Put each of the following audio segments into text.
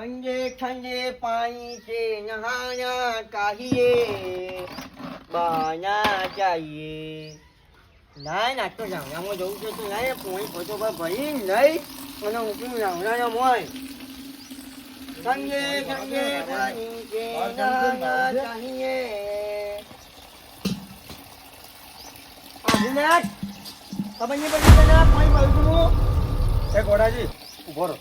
ઠંડે ઠંડે પાણી से नहाना चाहिए बहाना चाहिए ના નાખતો જાવડામાં જવું છે તો ના પોણી ફોટો પર ભરી નહીં અને હું જાવડાના મોય ઠંડે ઠંડે પાણી से नहाना चाहिए આદિનાથ ખબર નહીં પડી તને પાણી ભરું છું એ ગોડાજી ઉભો રહો.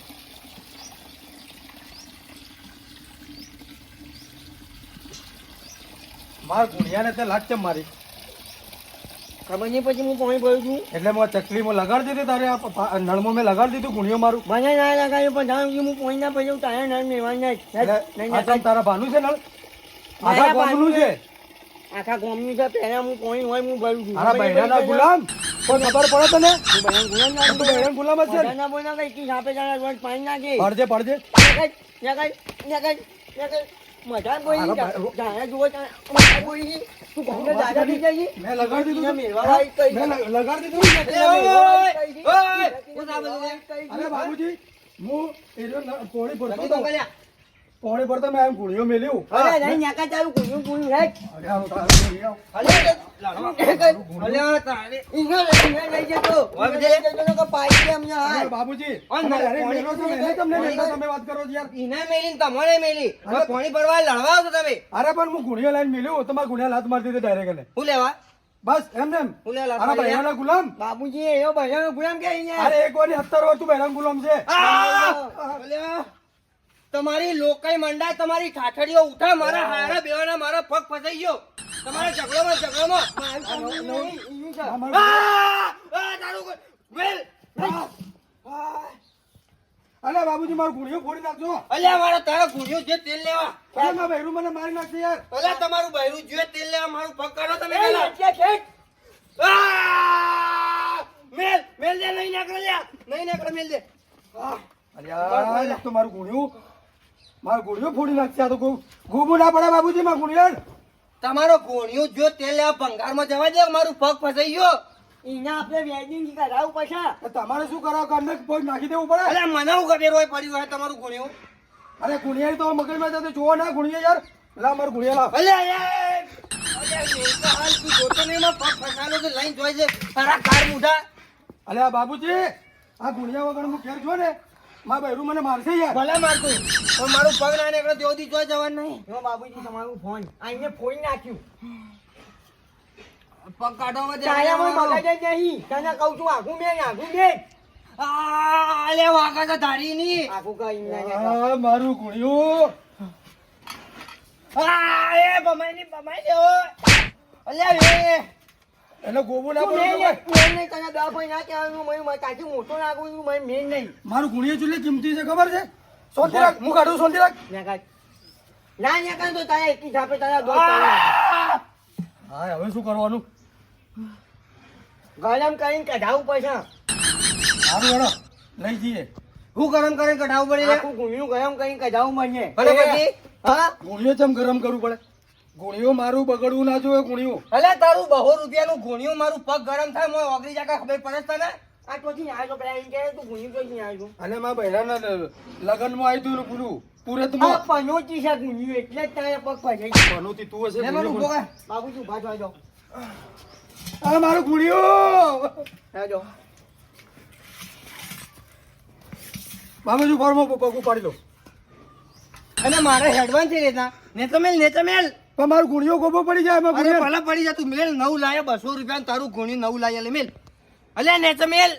માર ગુણિયાને તે લાગ કેમ મારી? ખબર નહીં પછી હું પાણી ભરું છું એટલે મેં ચકલીમાં લગાડી દીધી તારે આ નળમાં મેં લગાડી દીધું ગુણિયો મારું. મને ના લગાવ્યું પણ જાણું કે હું પાણી ના ભર્યું તારે નળ મેળવાનું નહીં આ તમ તારા ભાનું છે નળ? આખા ગામનું છે. આખા ગામનું છે પહેલા હું પાણી હોય હું ભરું છું તારા બૈરાના ગુલામ કોઈ ખબર પડે તને? હું બૈરાના ગુલામ ના તું બૈરાના ગુલામ જ છે ને? બૈરાના બોલા કઈ કી સાપે જાણા રોજ પાણી નાખે પડજે પડજે. મજા બોલી જાણે જુઓ મજા બોલી તું કહું દાદા થઈ જાય મેં લગાડી દીધું. મેળવા મેં લગાડી દીધું. અરે બાબુજી હું પોણી ભરતો હતો. પોણી ભરતો મેં ગુણિયો મેલ્યું. અરે નહીં નાકા ચાલુ કુણ્યું કુણ્યું હેડ અરે આવો તારો ગુણિયો. અરે બાબુજી તમે ઘરે મેલો છો એને તમને મેલતા તમે વાત કરો છો યાર. પાણી ભરવા લડવા છો તમે અરે પણ હું ગુણિયો લાઈન મેલ્યું તમારા ગુણિયા લાત મારી દીધી ડાયરેક્ટ એને. શું લેવા બસ એમ એમ. હું લેવા અરે બૈરાના ગુલામ. બાબુજી એવો બૈરાનો ગુલામ કે અહીંયા અરે એક વાર 70 વર્ષ તું બૈરાનો ગુલામ છે. તમારી લોકાઈ મંડા તમારી ઠાઠડીઓ ઉઠા મારા હારા બેવાના મારા પગ ફસાઈ ગયો તમારા ઝઘડોમાં અરે બાબુજી મારો ગુણિયો ફોડી નાખજો. અલ્યા મારો તારો ગુણ્યો જે તેલ લેવા અરે મારા બૈરું મને મારી નાખશે યાર. અલ્યા તમારું બૈરું જે તેલ લેવા મારું પગ કાઢો તમે મેલ દે નહીં નાખો મેલ દે અરે યાર એક તો મારું ગુણિયો ફોડી નાખશે. આ તો ગોબું ના પડે બાબુજી મારું ગુણિયો. તમારો ગુણ્યો જો તેલ લેવા ભંગારમાં જવા દે મારું પગ ફસાઈ ગયો એના આપણે વેડિંગ કરાવવું પડશે. તમારે શું કરાવ ઘરને કોઈ નાખી દેવું પડે? અરે મને હું ખબર હોય પડ્યું હોય તમારું ગુણ્યું અરે ગુણિયા તો મગજમાં જતો જોવો ના ગુણિયા યાર. લા મારું ગુણિયા લાવ. અલે હાલ તું જોતો નહીં માં પગ ફસાયેલો છે લઈને જોઈ છે તારા કાર મુઢા. અલે આ બાબુજી આ ગુણિયા વગર હું ઘેર જો ને મારા બૈરું મને મારશે યાર. ભલે મારતું પણ મારું પગ ના નીકળે દેવદી જોઈ જવાનું નહીં. જો બાબુજી તમારું ફોન આઈને ફોડી નાખ્યું પગ કાઢવામાં નહીં તને કહું છું આઘું મેં અલે વાગા તો ધારી ની આઘું કઈ મારું ગુણિયું. એ બમાઈ દેવો અલ્યા એને ગોબું ના પડે તને દવા ભાઈ ના કહેવાનું મેં કાચી મોટો નાખું છું મેં મેન નહીં મારું ગુણિયું કેટલી કિંમતી છે ખબર છે? સોનતી રાખ હું કાઢું સોનતી રાખ. ના તો તારા એકી છાપે તારા દોસ્ત હા હવે શું કરવાનું? ગરમ કરીને કઢાવવું પડશે સારું હેડો લઈ જઈએ. હું ગરમ કરીને કઢાવવું પડે આખું ગુણ્યું ગરમ કરીને કઢાવવું પડે ભલે પછી હા ગુણિયો ચમ ગરમ કરવું પડે? ગુણિયો મારું બગડવું ના જોઈએ ગુણિયું. અલે તારું 200 રૂપિયાનું ગુણ્યું મારું પગ ગરમ થાય મોય ઓગળી જાકા ખબર પડે તને આ તોથી આવ્યો પેલા એમ કે તું ગુણ્યું તો આવ્યો અને મારા બૈરાના લગનમાં આવ્યું તું પૂરું આ પનોતી છે ગુણ્યું એટલે જ તારે પગ ફસાઈ ગયો પનોતી તું હશે બાબુજી ઉભા થઈ જાઓ આ મારું ગુણિયું. જાઓ બાબુજી ફોર્મ પગ ઉપાડી લો. અને મારે હેડવાન છે રેતા ને તો મેલ પણ મારું ગુણિયો ગોબો પડી જાય એમાં અરે ગુણિયો. ભલે પડી જા તું મેલ 9 લાયા 200 રૂપિયા તારું ગુણ્યું 9 લાયા લે મેલ અલે ને તો મેલ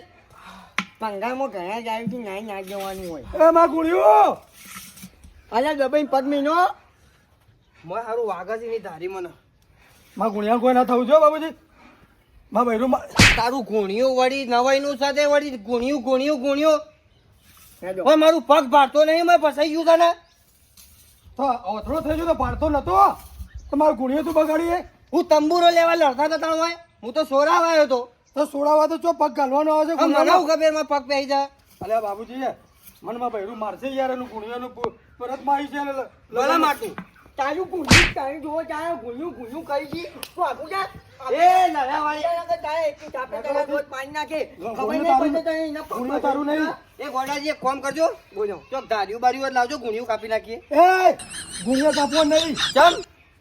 પંગામાં ઘણા જાય છે નાઈ ના જવાનું હોય એ મારું ગુણિયું. અલે દબાઈ પગ મીનો મોય હારું વાગા છે ની ધારી મને મારા ગુણિયા કોઈ ના થવું જો બાબુજી. મારા બૈરું તારું ગુણ્યું વળી નવાઈનું સાથે વળી ગુણ્યું ઓય મારું પગ ભાડતો નહીં મેં ફસાઈ ગયું તને તો ઓથરો થઈ ગયો તો પાડતો નતો તો મારું ગુણિયો તું બગાડીએ. હું તંબુરો લેવા લડતા હતા હોય હું તો સોરાવ આવ્યો હતો તો સોડાવા તો ચો પગ ગાલવાનો આવે છે. મને હું ખબર માં પગ પહેરી જા અલે બાબુજી મનમાં બૈરું મારશે યાર એનું ગુણિયાનું પરત માં આવી છે. ભલા માટું તારું ગુણ્યું તારું જોવો તારે ગુણ્યું કરી દી તું આખું જા એ નળિયાવાળી. તારે એક ચાપે તારા રોજ પાણી નાખે ખબર ગુણ્યું નહીં તારું- પડે તો એના પગ ગુણ્યું તારું નહીં. એ ગોડાજી એક કામ કરજો બોલો ચોક ધાર્યું બાર્યું લાવજો ગુણિયું કાપી નાખીએ એ ગુણિયા કાપવો નહીં. ચમ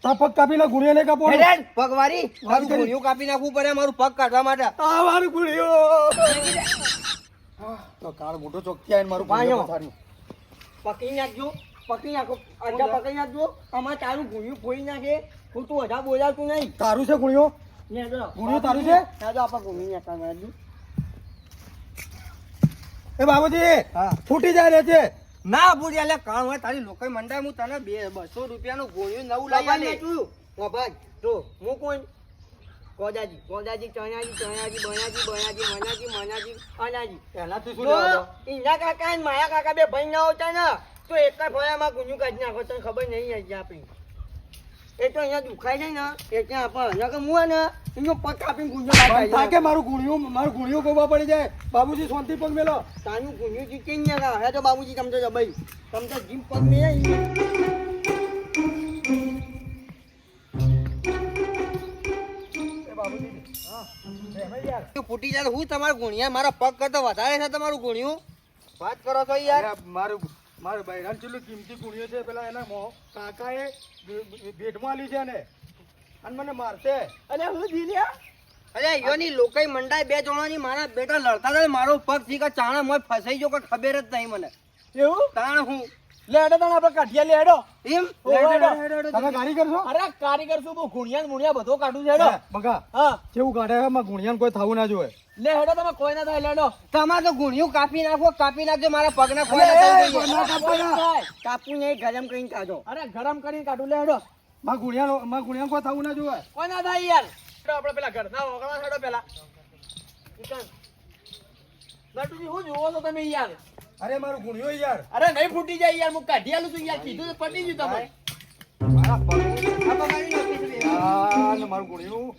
તાર પગ કાપીને ગુણિયા નહીં કાપવો. હેડેડ પગવારી મારું કરી. ગુણિયું કાપી નાખવું પડે મારું પગ કાઢવા માટે આ મારું ગુણિયો. તો કાળ મોટો ચોકથી આવીને મારું ગુણિયો પથાર્યું. પકડી નાખજો પકડી નાખો અડધા પકડી નાખજો આમાં તારું ગુણ્યું ફોડી નાખે હું તું અઢા બોલાવતું નહીં તારું છે ગુણિયો? ને જો ગુણ્યું તારું છે? ના તો આપણે ગુણ્યું નાખવાનું એ બાબુજી હા. ફૂટી જાય રે છે. ના બુડી એટલે કામ હોય તારી લોકો મંડાય હું તને 200 રૂપિયાનું ગુણિયું નવું લઈ આલે ભાઈ જો હું કોણ ગોદાજી ચણાજી બનાજી મનાજી અનાજી પહેલા તું શું જો લેવા ઈના કાકા અને માયા કાકા બે ભાઈ ના હોતા ને તો એક જ ભયામાં ગુન્યું કાઢી નાખો તને ખબર નહીં હજી આપણી એ તો અહીંયા દુખાય છે ને એટલે આપણે નકર હું ને એનો પગ કાપીને ગુંજો બંધ થા કે મારું ગુણિયું ગોવા પડી જાય. બાબુજી શાંતિ પગ મેલો. તાનું ગુન્યું જીતી જ ને હે તો બાબુજી તમે તો જબાઈ તમે તો જીમ પગ મેં એ બાબુજી હા એમાં યાર ફૂટી જાય તો હું તમારું ગુણિયા મારા પગ કરતા વધારે છે તમારું ગુણિયું વાત કરો છો યાર યાર, મારું બૈરાન ચેટલું કિંમતી ગુણિયો છે. પેલા એના કાકાએ ભેટમાં આલી છે ને અને મને મારશે. અને હું જીલ્યા અરે યોની લોકોય મંડાય બે જણાની મારા બેટા લડતા હતા ને મારો પગ થી કે ચાણા મોય ફસાઈ ગયો કે ખબર જ નહીં મને એવું તાણ હું લે હેડો તને આપણે કાઢીએ લે હેડો એમ તમે ગાડી કરશો? અરે કારીગર શું બહુ ગુણિયા ને મુણિયા બધો કાઢું છે હેડો બગા હા કેવું કાઢે એમાં ગુણિયાને કોઈ થવું ના જોઈએ. લે હેડો તમે કોઈ ના થાય લેડો તમારે તો ગુણિયું કાપી નાખજો મારા પગના અરે, ખોયા એ, થઈ ના કાપવાના. કાપું નહીં ગરમ કરીને કાઢો અરે ગરમ કરીને કાઢું લે હેડો માં ગુણિયાને કોઈ થવું ના જોઈએ. કોઈ ના થાય યાર આપણે પેલા ઘરના વગડા હેડો પેલા નટુજી હું જોવો છો તમે યાર અરે મારું ગુણિયો યાર. અરે નહીં ફૂટી જાય યાર હું કાઢી આલું છું યાર કીધું તો પટી ગયું તમે મારા પગ આ ને મારું ગુણિયું.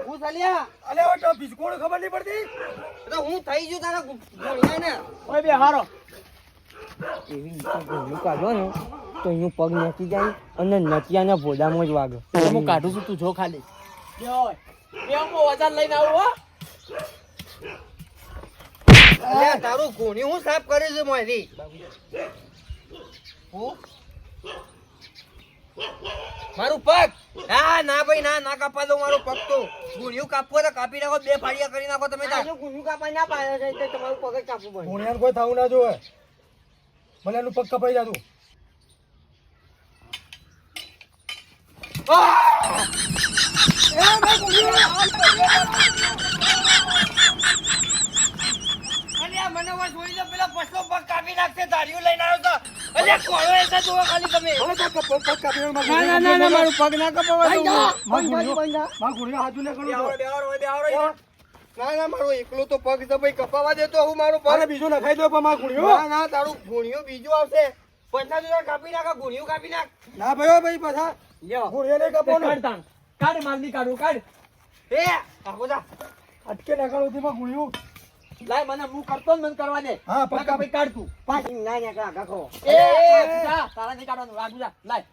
હું ચાલ્યા અલે ઓ તો બિસ્કોડ ખબર નહીં પડતી. તો હું થઈ ગયું તારા ગુણિયાને ઓય બે હારો એવી રીતે ગોળું કાઢો ને તો એનું પગ નાખી જાય અને નટિયાના ભોડામાં જ વાગે હું કાઢું છું તું જો ખાલી વજન લઈને આવું હો અલ્યા તારું ગુણિયું હું સાફ કરે છે મોયથી હું મારું પગ હા ના ભાઈ ના કાપવા દો મારું પગ તો ગુણિયું કાપવો તો કાપી નાખો બે ફાડિયા કરી નાખો તમે તાર ગુન્યું કાપા ના પાડે છે તમારું પગ જ કાપવું પડે ગુણિયાને કોઈ થવું ના જોઈએ. ભલે એનું પગ કપાઈ જાતું. અલ્યા મને વા છોડી દો પેલા પછલો પગ કાપી નાખશે ધાર્યું લઈને આવ્યો તો અલ્યા કોળો એસા જોવો ખાલી તમે હવે તો પગ કાપી મારું પગ ના કપાવા માં ગુણિયો હાજુ ને કરું છું. ના મારો એકલો તો પગ છે ભાઈ કપાવા દેતો હું મારો અરે પગ બીજું નખાઈ દો પણ માં ગુણિયો. ના તારું ગુણિયું બીજું આવશે પૈસા જોડે કાપી નાખ ગુણિયું કાપી નાખ ના ભાઈ ઓ ભાઈ પાછા ગુણિયો નહીં કાપવાનું. કાઢ મારલી કાઢું કાઢ એ આખો જા અટકે નકાળો થી માં ગુણિયું. લાય મને હું કરતો ને મને કરવા દે હા, પગ કાપ. ભાઈ કાઢ તું પાછી ના ના કાઢો એ, તારા નહીં કાઢવાનું આગુ જા લાય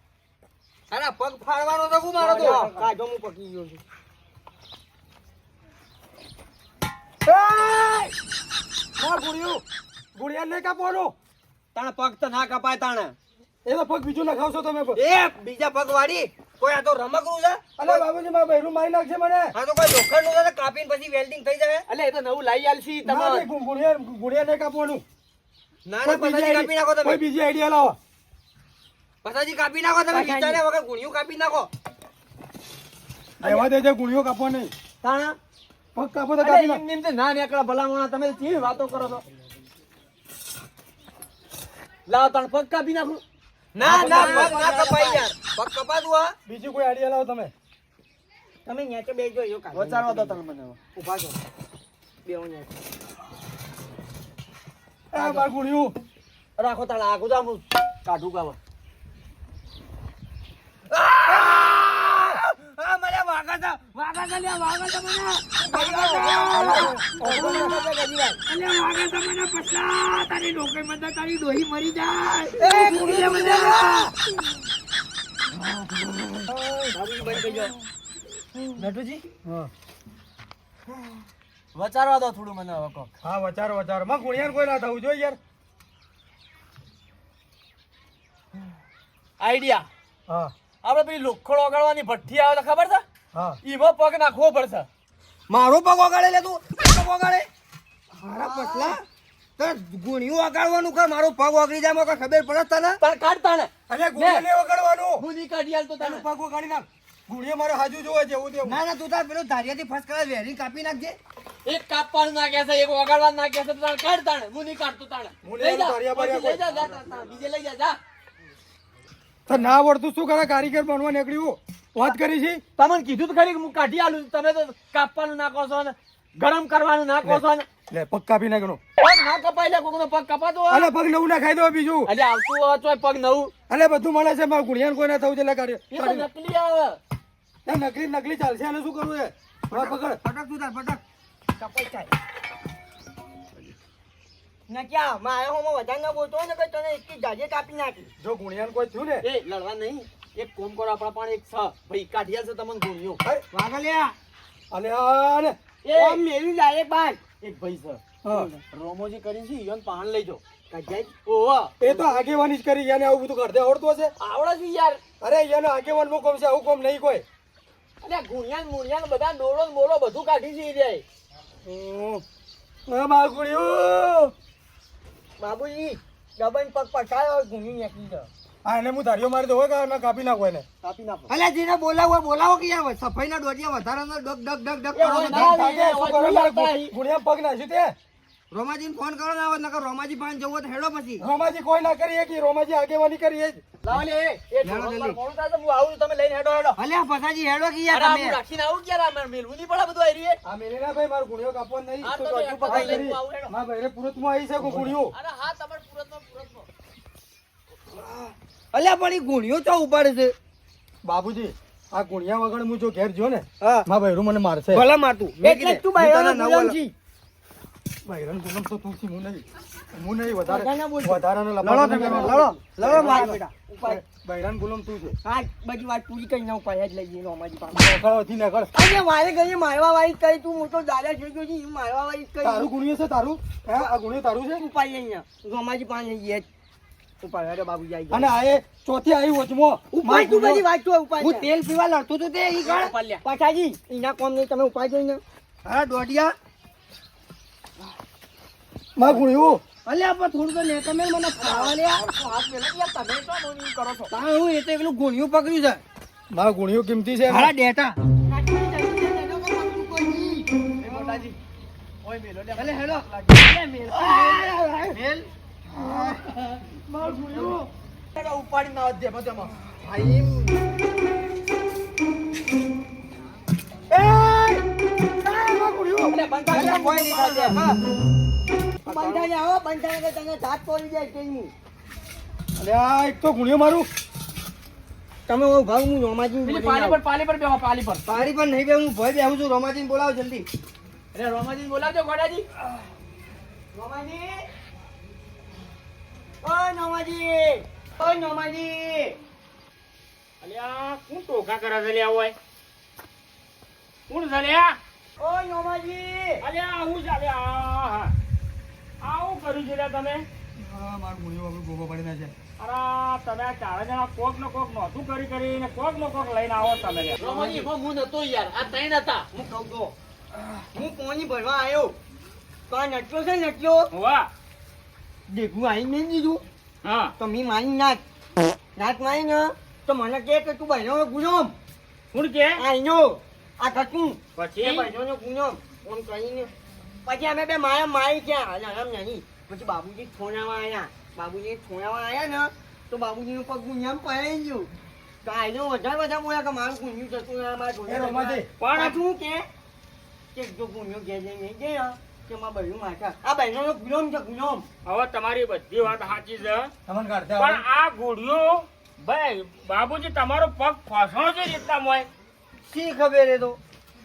અરે પગ ફાડવાનો તો હું મારો તો કાઢો હું પકી ગયો છું માં ગુણિયું ગુણિયાને નહીં કાપવાનું. તાણા પગ તો ના કપાય તાણા એ તો પગ બીજું નખાવશો તમે પણ. એ બીજા પગ વાળી કોઈ આ તો રમકડું છે અલે બાબુજી મારું બૈરું મારી નાખશે મને. આ તો કોઈ લોખંડનું છે કાપીને પછી વેલ્ડિંગ થઈ જાય અલે એ તો નવું લાઈ આલસી ના ભાઈ, ગુણિયા નહીં કાપવાનું. ના ના પછાજી કાપી નાખો કોઈ તમે બીજી આઈડિયા લાવો. પછાજી કાપી નાખો તમે પછાજી. વિચાર્યા વગર ગુણિયું કાપી નાખો રહેવા દેજે, ગુણિયો કાપવા નહીં. તાણા પગ કાપો તો કાપી નાખ. એમ ના નીકળા ભલામણા તમે કેવી વાતો કરો છો લાવ તણ પગ કાપી નાખું ના ના પગ ના કપાય યાર પગ કપાતું હા બીજી કોઈ આઈડિયા લાવો તમે. તમે નેચે બેસજો યો કાઢો વચારવા દો તમે મને. ઊભા છો બેહો નેચે એ મારું ગુણિયું. રાખો તાળા આગુ જા હું કાઢું કાવા આ મને વાગા નટુજી હા વચારવા દો થોડું મને હવે કોક. હા વચારો માં ગુણિયાર કોઈ ના થવું જોઈએ યાર. આઈડિયા હા આપણે પેલી લોખંડ ઓગાળવાની ભઠ્ઠી આવે તો ખબર છે હા ઈમાં પગ નાખવો પડશે. મારો પગ ઓગાળે લે તું પગ ઓગાળે મારા પટલા તો ગુણિયું ઓગાળવાનું કે મારો પગ ઓગળી જાય મને ખબર પડે તને પણ કાઢતા ને અરે ગુણિયા ને વગાડવાનું. હું નહીં કાઢી આલતો તને. તારું પગ વગાડી નાખ. ગુણિયા મારે હાજુ જોવા જેવું તેવું. ના તું તાર પેલું ધારિયાથી ફર્સ્ટ ક્લાસ વેરી કાપી નાખજે. એક કાપવાનું નાખ્યા છે એક ઓગાળવાનું નાખ્યા છે તો તાણે કાઢતા ને હું નહીં કાઢતો તાણે. હું લઈ નહીં જા કાઢ્યા પછી બાર્યા લઈ જા જા તાણે. બીજે લઈ જા જા. તો ના આવડતું શું કરે કારીગર બનવા નીકળ્યું વાત કરી છે. તમને કીધું તો ખરી કે હું કાઢી આલું તમે તો કાપવાનું નાખો છો ને ગરમ કરવાનું નાખો છો ને લે પગ કાપી નાખનો. પગ ના કપાય લે કોકનો પગ કપાતો હોય. અલે પગ નવું ના ખાઈ દો બીજું. અલે આવતું હોય તોય પગ નવું અલે બધું મળે છે મારા ગુણિયાન કોઈ ના થવું છે. લે કાઢી એ તો નકલી આવે. નકલી ચાલશે અને શું કરવું છે. હવે પકડ ફટક તું તાર ફટક કપાઈ જાય ના ક્યાં મારે હું વધારે ના બોલતો ને કે તને એક જાજે કાપી નાખી. જો ગુણિયાન કોઈ થયું ને એ લડવા નહીં એક કોમ કરો આપણા પણ એક છ ભાઈ કાઢ્યા છે તમને ગુણ્યો વાગલ્યા અલે આને ઓમ મેલી ડાયરેક્ટ બાર એક ભાઈ છે હા રોમોજી કરી છે ઈવન પાન લઈ જાઓ કજાઈ ઓહો એ તો આગેવાની જ કરી એને આવું બધું કરતે આવડતું હશે. આવડે છે યાર. અરે એને આગેવાન નું કોમ છે આવું કોમ નહીં કોઈ. અલે ગુણ્યાન મુણ્યાન બધા ડોળો ને બોલો બધું કાઢી છે ઈ જાય. મારું ગુણિયું બાબુજી ડબલ પગ પછાડ્યો ઘૂમી નીકળી જાવ. હા એને હું ધારીઓ મારી દઉં હોય કે ના કાપી નાખો એને. કાપી નાખો. અલે જેને બોલાવો બોલાવો કે યાર સફાઈના ડોડિયા વધારાના ડગ ડગ ડગ ડગ એ કરો હોય છો. ના. ભાગે શું કરો મારે ગુણિયા પગ નાખ્યું તે. રોમાજીને ફોન કરો ને આવે નકર રોમાજી પાસે જવું હોય તો હેડો પછી. રોમાજી કોઈ ના કરી કે રોમાજી આગેવાની કરી એ જ. લાવો લે એ લેણો થોડો જલ્દી. મોડું થાય તો હું આવું છું, તમે લઈને હેડો હેડો. અલે આ પસાજી હેડો કે અરે યાર આ તમે. હું રાખીને આવું કે યાર આ મેલવું નહીં પડે બધું આઈ રહ્યું. આ મેલે ના ભાઈ મારો ગુણિયો કાપવો નહીં. હા, તો તમે હજુ એક પકડી પકડી કરી. લઈને આવું હેડો. મારા ભાઈને પુરતમાં આવી છે કોઈ ગુણિયો. અરે હા તમાર પુરતમાં. અલ્યા પણ ઈ ગુણિયો ચો ઉપાડે છે. બાબુજી આ ગુણિયા વગર હું જો ઘેર જો ને હા મારા ભાઈરું મને મારશે. ભલા મારતું એટલે તું બાયરાનો ગુલામ છી. ભાઈરાનું ગુલામ તો તું છી, હું નહીં વધારે વધારે બોલતો. વધારાનો લડો લપાટો તમે નહીં લડો કરવાનો. લડો મારા બેટા ઉપાડ. ભાઈરાનું ગુલામ તું છે. હા બધી વાત પૂરી કરી નાખું પાછા જ લઈ જઈને રોમાજી પાસે. નકળવાથી નકળ. અરે મારે ગઈ મારવા વાળી કરી તું મોટો દાદા થઈ ગયો છે ઈ મારવા વાળી તારું કરી ગુણિયો છે તારું? હે આ ગુણિયો તારું છે? ઉપાડ લઈ અહીંયા રોમાજી પાસે જઈએ ઉપાડ અરે બાબુજી આવી અને આ એ ચોથી આવી વચમાં. ઉપાડ તું બધી વાત તો ઉપાડ હું જા. તેલ પીવા લડતો તો તે ઈ ઉપાડ ગણ લ્યા. પાછાજી એના કોમ નહીં તમે ઉપાડ જઈને હા દોઢિયા મારા ગુણિયો અલ્યા પણ થોડું તો લે તમે મને ખાવા લે હાથ મેલો યાર તમે તો મોની કરો છો. તાણ હું એ તો એકલું ગુણિયું પકડ્યું છે મારા ગુણિયો કિંમતી છે. હારા ડેટા એ મોટાજી ઓય મેલો લે. અલે હેલો મેલ મારા ગુણિયો હેડો ઉપાડી ના દે બધામાં. ભાઈ મારા ગુણિયો અલે બંધા કોઈ નહીં થશે બંધાને આવો બંધાને કે તને જાત પડી જાય કેની અલે આ એક તો ગુણિયો મારું. તમે હું ભાગ હું રોમાજી પેલી પાલી પર બેહો પાલી પર. પારી પર નહીં બે હું ભય બેહું છું રોમાજીને બોલાવો જલ્દી અરે રોમાજી બોલાવજો ગોડાજી. રોમાજી ઓ નોમાજી ઓ નોમાજી અલ્યા કોણ ટોકા કરે છે લ્યા ઓય કોણ છે લ્યા? ઓ નોમાજી અલ્યા હું ચાલે આવું કર્યું છે લ્યા તમે? હા મારા ગુણિયો હવે ગોબો પડી ના છે. અરે તમે આ ચારે જણા કોક નો કોક નોતું કરીને કોક નો કોક લઈને આવો તમે લ્યા. રોમાજી હું નતો યાર આ ત્રણ હતા. હું કહું તો હું પાણી ભરવા આવ્યો તો આ નટલો છે નટલો વાહ દેખું આવીને નહીં દીધું હા તો મી મારી નાચ મારી ને તો મને કહે કે તું બહેનો ગુનામ કોણ કે આઈનો આ કટું પછી બહેનો ગુનામ ફોન કરીને પછી અમે બે મારા મારી ક્યાં આમ નહીં પછી બાબુજી છોડાવા આવ્યા બાબુજી છોડાવા આવ્યા ને તો બાબુજીનું પગ ગુનિયામ પડાઈ ગયું તો આઈનો વધારે બોલ્યા કે મારું ગુન્યું જતું રહ્યા મારા એ રોમાજી. પણ શું કે જો ગુન્યો ઘેર જઈને નહીં ગયા કે મારા બહેનું માથા આ બહેનોનો ગુનામ છે ગુનામ હવે તમારી બધી વાત સાચી છે તમને કાઢતે પણ આવડે? આ ગુડિયો ભાઈ બાબુજી તમારો પગ ફસાણો છે રીતના મોય શી ખબર એ તો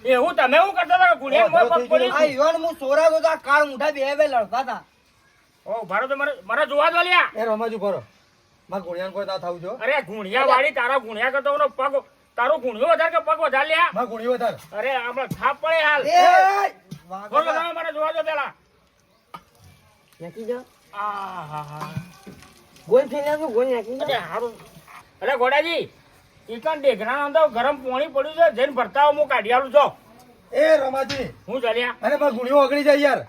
એવું તમે શું કરતા હતા ગુણિયા મોય પગ પડી આ ઈવન હું સોરાતો તો આ કાળ મુઠા બે લડતા હતા ઓ ભારો તો મને જોવા દો લ્યા એ રમાજુ ભરો મારે ગુણિયાને કોઈ ના થાવું જો અરે ગુણિયા વાળી તારા ગુણિયા કરતો એનો પગ તારો ગુણિયો વધારે કે પગ વધારે લ્યા મારે ગુણિયો વધારે અરે આપણે થાપ પડે હાલ બોલો તમે મને જોવા દો પેલા નાખી દો આ હા હા ગોળ થઈ નાખો ગોળ નાખી દો અરે હારું અરે ગોડાજી ઈકન ડેગરા અંદર ગરમ પાણી પડ્યું છે જઈને ભરતા હું કાઢી આલું છો એ રમાજી હું ચાલ્યા અરે મારે ગુણિયો ઓગળી જાય યાર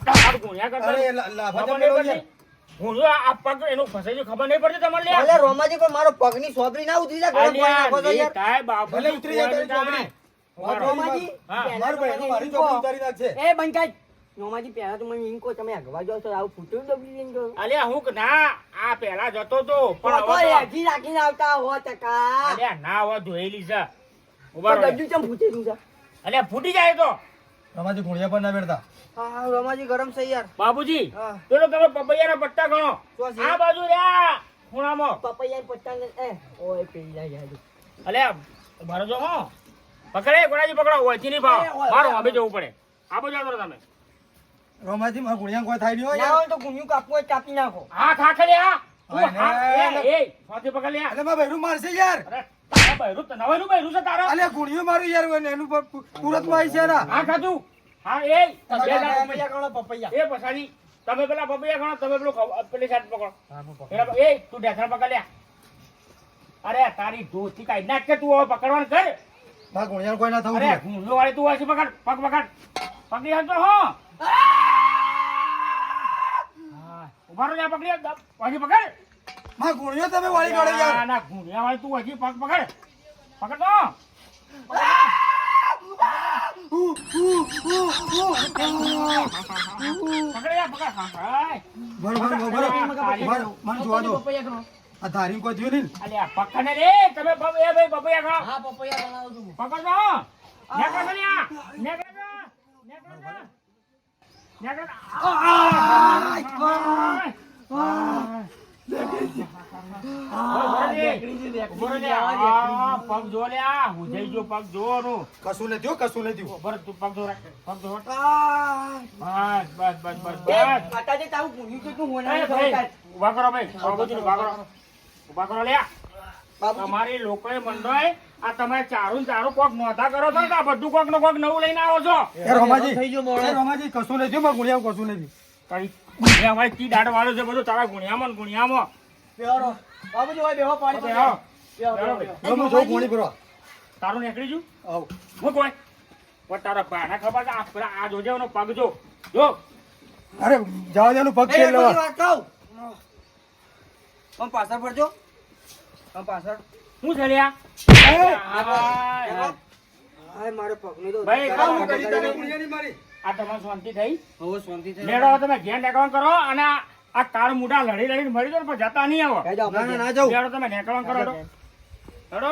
તારું ગુણિયા કરતા અરે લાફા ખબર ચમ નહીં મેળવો યાર પડતી. ગુણિયો આ પગ એનું ફસાઈ ગયું ખબર નહીં પડતી તમારે લ્યા અલે રોમાજી કોઈ મારો પગની સોબરી ના ઉતરી જાય ગરમ પાણી નાખો તો અલ્યા, યાર તાય બાપુ ભલે ઉતરી જાય તારી ચોપડી. ઉભા રહો. રોમાજી હા. પહેલા મારું તો ભાઈ મને મારી ઈંકો. ચોપડી ઉતારી નાખશે એ બંકાજ રોમાજી પહેલા તો મને ઈંકો તમે અગવા જાવ છો આવું ફૂટ્યું દબી દઈને તો અલ્યા હું કે ના આ પેલા જતો તો પણ તો હવે તો- હજી રાખીને આવતા હો ટકા અલ્યા ના હવે ધોયેલી છે ઉભા તો રહો. ગજુ ચમ ફૂટેલું છે અલ્યા ફૂટી જાય તો રમાજી ગુણિયા પર ના બેઠતા હા રોમાજી ગરમ છે યાર બાબુજી હા. પેલો તમે પપૈયાના પત્તા ગણો શું છે? આ બાજુ રહ્યા ખૂણામાં પપૈયા પત્તા ને એ ઓય પેલી જાય યાર અલ્યા ઉભા રહેજો હો પકડે ગોળાજી પકડો ઓયથી નહીં ભાવ એ, ઓય, મારો ઓય, હવે ઓય. જવું પડે આ બાજુ આવજો તમે રમાજી મારે ગુણિયા કોઈ થાય નહીં હો ના યાર હોય તો ગુન્યું કાપવું હોય તો કાપી નાખો હા ખાખડે હા તું ઓય, હા ને. એ ફોથી પકડ લે અલે મારા બૈરું મારશે યાર અરે તારા બૈરું તો નવાઈનું બૈરું છે તારા અલે ગુણિયો મારું યાર હોય ને એનું તુરંતમાં આવી છે ના હા ખાધું હા એ બે જણા પપૈયા ગણો પપૈયા એ પછાડી તમે પેલા પપૈયા ગણો તમે પેલું પેલી સાઈડ પકડો પેલા એ તું ઢેસણ પકડ લે અરે તારી ધોતી કાઢી નાખ કે તું હવે પકડવાનું કર મારા ગુણિયા કોઈ ના થવું અરે જોઈએ. ગુંડો વાળી તું વાંચી પકડ પગ પકડ પકડી હાલતો હો હા, ઉભા રહો લ્યા, પકડી હાલ, વાંચી પકડ મારા ગુણિયો તમે વાળી કાઢો યાર ના, ના ગુંડિયા વાળી તું હજી પગ પકડ પકડ તો પકડ યાર, પકડ હા, હા. બરોબર મને જોવા દો પપૈયા ગણો આ ધારી કોઈ થયું નહીં ને? અલ્યા પકડ ને રે તમે એ ભાઈ પપૈયા ખાઓ હા પપૈયા ગણાવું છું પકડ તો નેકળ તો લ્યા નેકળ તો નેકળ તો નેકળ પગ જો લ્યા હુજઈ જો પગ જોવાનું કશું નથી હો, કશું નથી બરાબર તું પગ જો રાખ પગ જો રાખ. આ બસ બસ બસ બસ એ બસ માતાજી તારું ગુન્યું છે તું એ હોનાને ભાઈ, ખબર ઉભા કરો ભાઈ બાબુજી ઉભા કરો ઉભા કરો લ્યા બાબુ તમારી લોકોએ મંડોય આ તમે ચારું ને ચારું કોક નોંધા કરો છો ને આ બધું કોક ને કોક નવું લઈને આવો છો એ રમાજી થઈ ગયો મોડો. એ રમાજી કશું નથી હો, મારા ગુણિયા કશું નથી તારી ગુણિયા વાળી કી દાડ વાળો છે બધું તારા ગુણિયામાં ને ગુણિયામાં બેહરો બાબુજી હોય બેહો પાણી બેહો. બેહો, બેહો, બેહો. હવે હું જોઉં પાણી ભરવા તારું નીકળી ગયું આવ હું કોઈ પણ તારા બાના ખબર છે આ પેલા આ જોજે એનો પગ જો જો અરે જવા દેનું પગ એ ખેલ એક લેવા બધી વાત કહું આમ પાછળ પડજો આમ પાછળ શું છે લ્યા એ, આ હાય મારો પગનો તો ભાઈ, કામ હું કરી તને ગુણિયાની મારી તમારી શાંતિ થઈ હવે શાંતિ થઈ લેડો હવે તમે ઘેર નેકળવાનું કરો અને આ કાળ મુઢા લડી લડીને મરી જાઓ ને પણ જતા નહીં આવો જાઓ ના ના ના જાઉં લેડો તમે નેકળવાનું કરો હેડો. હેડો